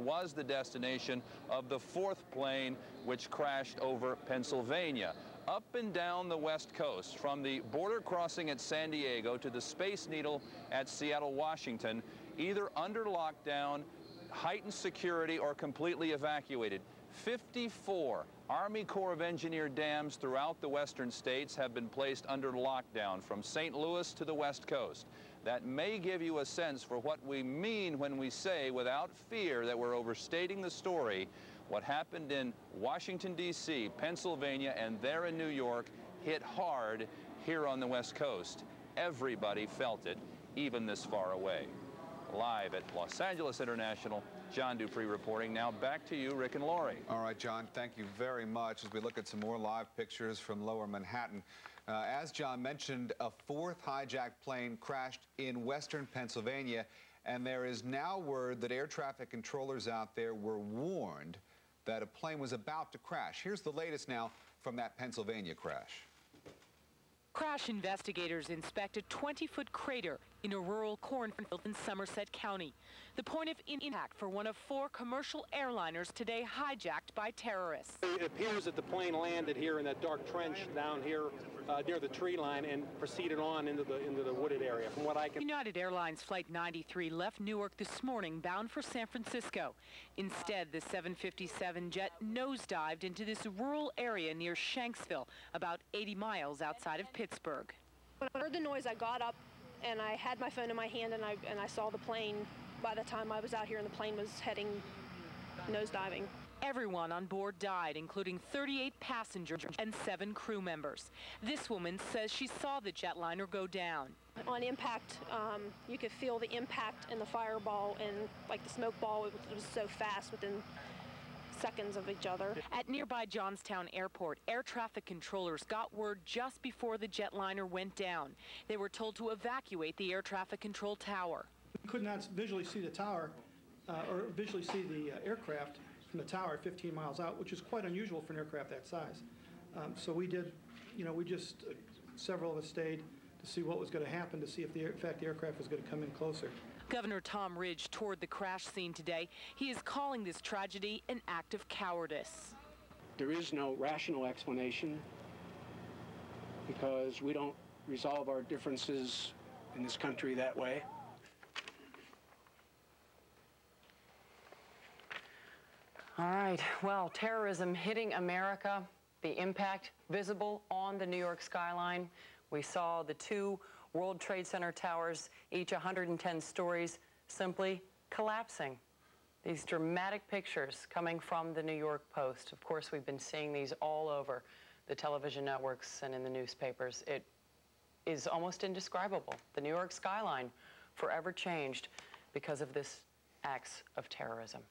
was the destination of the fourth plane, which crashed over Pennsylvania. Up and down the West Coast, from the border crossing at San Diego to the Space Needle at Seattle, Washington, either under lockdown, heightened security, or completely evacuated. 54 Army Corps of Engineer dams throughout the western states have been placed under lockdown from St. Louis to the West Coast. That may give you a sense for what we mean when we say, without fear, that we're overstating the story. What happened in Washington, D.C., Pennsylvania, and there in New York hit hard here on the West Coast. Everybody felt it, even this far away. Live at Los Angeles International, John Dupree reporting. Now back to you, Rick and Laurie. All right, John, thank you very much as we look at some more live pictures from lower Manhattan. As John mentioned, a fourth hijacked plane crashed in western Pennsylvania, and there is now word that air traffic controllers out there were warned that a plane was about to crash. Here's the latest now from that Pennsylvania crash. Crash investigators inspect a 20-foot crater in a rural cornfield in Somerset County. The point of impact for one of 4 commercial airliners today hijacked by terrorists. It appears that the plane landed here in that dark trench down here near the tree line and proceeded on into the wooded area. From what I can... United Airlines Flight 93 left Newark this morning bound for San Francisco. Instead, the 757 jet nosedived into this rural area near Shanksville, about 80 miles outside of Pittsburgh. When I heard the noise, I got up and I had my phone in my hand and I saw the plane. By the time I was out here and the plane was heading nosediving. Everyone on board died, including 38 passengers and 7 crew members. This woman says she saw the jetliner go down. On impact, you could feel the impact and the fireball and like the smoke ball. It was so fast within seconds of each other. At nearby Johnstown Airport, air traffic controllers got word just before the jetliner went down. They were told to evacuate the air traffic control tower. We could not visually see the tower or visually see the aircraft from the tower 15 miles out, which is quite unusual for an aircraft that size. So we did, several of us stayed to see what was going to happen, to see if, in fact, the aircraft was going to come in closer. Governor Tom Ridge toured the crash scene today. He is calling this tragedy an act of cowardice. There is no rational explanation because we don't resolve our differences in this country that way. All right, well, terrorism hitting America, the impact visible on the New York skyline. We saw the 2 World Trade Center towers, each 110 stories, simply collapsing. These dramatic pictures coming from the New York Post. Of course, we've been seeing these all over the television networks and in the newspapers. It is almost indescribable. The New York skyline forever changed because of this acts of terrorism.